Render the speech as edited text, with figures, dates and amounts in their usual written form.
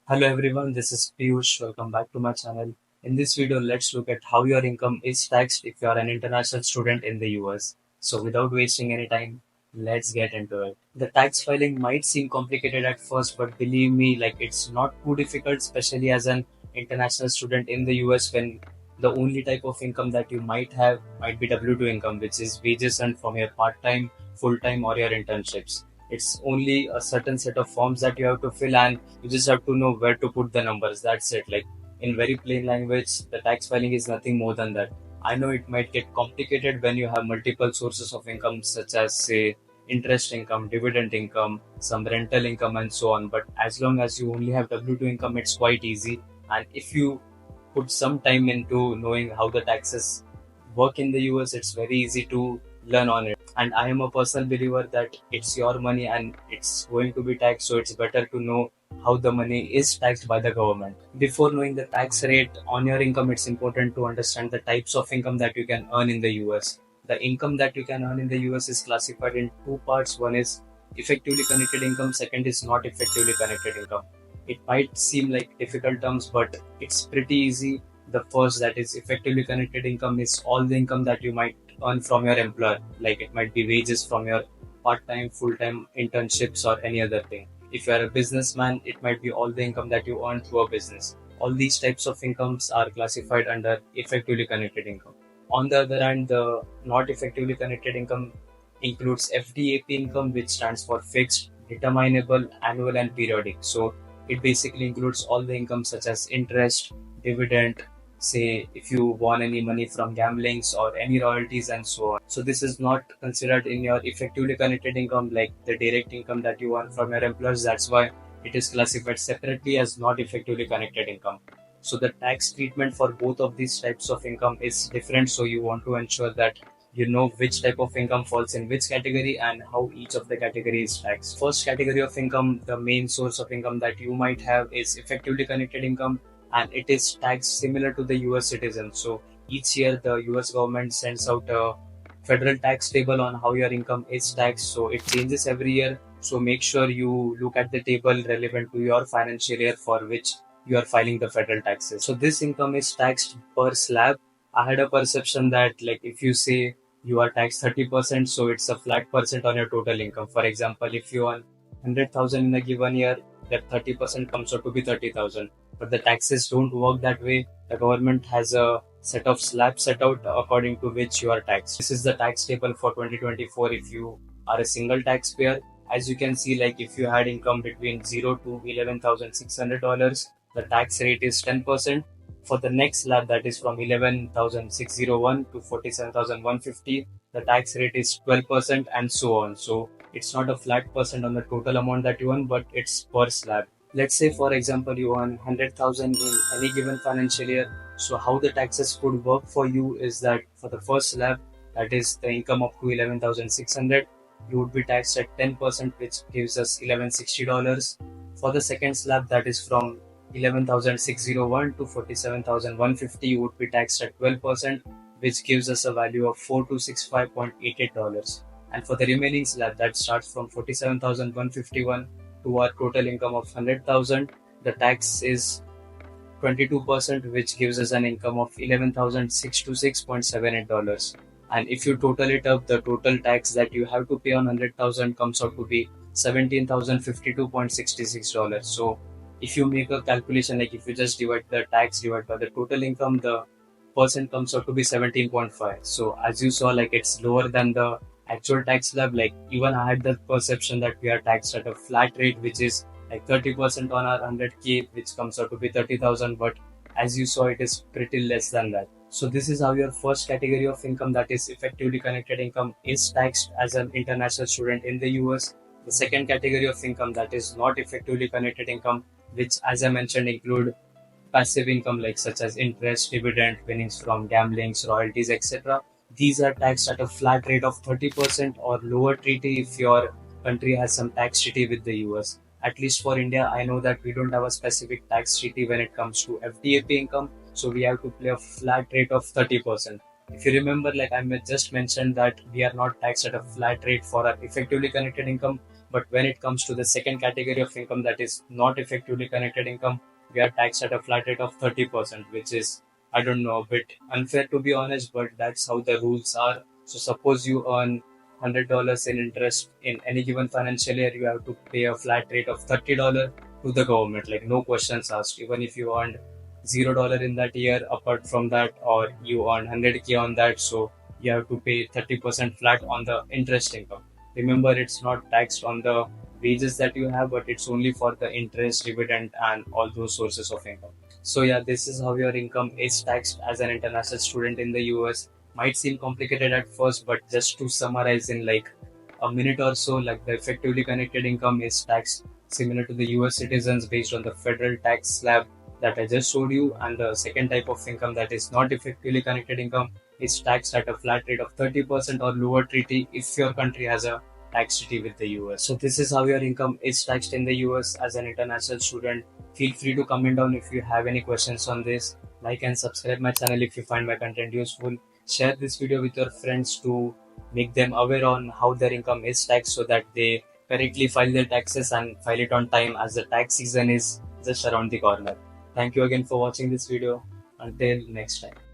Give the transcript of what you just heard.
Hello everyone, this is Piyush. Welcome back to my channel. In this video, let's look at how your income is taxed if you are an international student in the US. So without wasting any time, let's get into it. The tax filing might seem complicated at first, but believe me, it's not too difficult, especially as an international student in the US when the only type of income that you might have might be W-2 income, which is wages earned from your part-time, full-time or your internships. It's only a certain set of forms that you have to fill and you just have to know where to put the numbers. That's it. Like in very plain language, the tax filing is nothing more than that. I know it might get complicated when you have multiple sources of income, such as, say, interest income, dividend income, some rental income, and so on. But as long as you only have W 2 income, it's quite easy. And if you put some time into knowing how the taxes work in the US, it's very easy to learn on it. And I am a personal believer that it's your money and it's going to be taxed, so it's better to know how the money is taxed by the government. Before knowing the tax rate on your income, it's important to understand the types of income that you can earn in the US. The income that you can earn in the US is classified in two parts. One is effectively connected income, second is not effectively connected income. It might seem like difficult terms, but it's pretty easy. The first, that is effectively connected income, is all the income that you might earn from your employer. Like it might be wages from your part-time, full-time internships or any other thing. If you are a businessman, it might be all the income that you earn through a business. All these types of incomes are classified under effectively connected income. On the other hand, the not effectively connected income includes FDAP income, which stands for fixed, determinable, annual, and periodic. So it basically includes all the income such as interest, dividend, say if you won any money from gamblings or any royalties and so on. So this is not considered in your effectively connected income like the direct income that you earn from your employers. That's why it is classified separately as not effectively connected income. So the tax treatment for both of these types of income is different. So you want to ensure that you know which type of income falls in which category and how each of the category is taxed. First category of income, the main source of income that you might have is effectively connected income, and it is taxed similar to the US citizen. So each year the US government sends out a federal tax table on how your income is taxed. So it changes every year. So make sure you look at the table relevant to your financial year for which you are filing the federal taxes. So this income is taxed per slab. I had a perception that like if you say you are taxed 30%, so it's a flat percent on your total income. For example, if you earn 100,000 in a given year, that 30% comes out to be 30,000. But the taxes don't work that way. The government has a set of slabs set out according to which you are taxed. This is the tax table for 2024 if you are a single taxpayer. As you can see, like if you had income between 0 to $11,600, the tax rate is 10%. For the next slab, that is from 11,601 to 47,150, the tax rate is 12% and so on. So it's not a flat percent on the total amount that you earn, but it's per slab. Let's say, for example, you earn 100,000 in any given financial year. So how the taxes could work for you is that for the first slab, that is the income up to 11,600, you would be taxed at 10%, which gives us $1,160. For the second slab, that is from 11,601 to 47,150, you would be taxed at 12%, which gives us a value of $4,265.88. And for the remaining slab that starts from 47,151 to our total income of 100,000, the tax is 22%, which gives us an income of $11,626.78. And if you total it up, the total tax that you have to pay on 100,000 comes out to be $17,052.66. So if you make a calculation, like if you just divide the tax divided by the total income, the percent comes out to be 17.5. So as you saw, like it's lower than the actual tax slab. Like even I had the perception that we are taxed at a flat rate, which is like 30% on our 100K, which comes out to be 30,000. But as you saw, it is pretty less than that. So this is how your first category of income, that is effectively connected income, is taxed as an international student in the US. The second category of income, that is not effectively connected income, which as I mentioned include passive income like such as interest, dividend, winnings from gamblings, royalties, etc. These are taxed at a flat rate of 30% or lower treaty if your country has some tax treaty with the US. At least for India, I know that we don't have a specific tax treaty when it comes to FDAP income, so we have to pay a flat rate of 30%. If you remember, like I just mentioned that we are not taxed at a flat rate for our effectively connected income, But when it comes to the second category of income, that is not effectively connected income, we are taxed at a flat rate of 30%, which is, I don't know, a bit unfair to be honest, but that's how the rules are. So suppose you earn $100 in interest in any given financial year, you have to pay a flat rate of $30 to the government, like no questions asked. Even if you earned $0 in that year, apart from that, or you earn 100K on that, so you have to pay 30% flat on the interest income. Remember, it's not taxed on the wages that you have, but it's only for the interest, dividend, and all those sources of income. So yeah, this is how your income is taxed as an international student in the US. Might seem complicated at first, but just to summarize in like a minute or so, like the effectively connected income is taxed similar to the US citizens based on the federal tax slab that I just showed you, and the second type of income, that is not effectively connected income, is taxed at a flat rate of 30% or lower treaty if your country has a tax treaty with the US. So this is how your income is taxed in the US as an international student. Feel free to comment down if you have any questions on this. Like and subscribe my channel if you find my content useful. Share this video with your friends to make them aware on how their income is taxed, so that they correctly file their taxes and file it on time, as the tax season is just around the corner. Thank you again for watching this video. Until next time.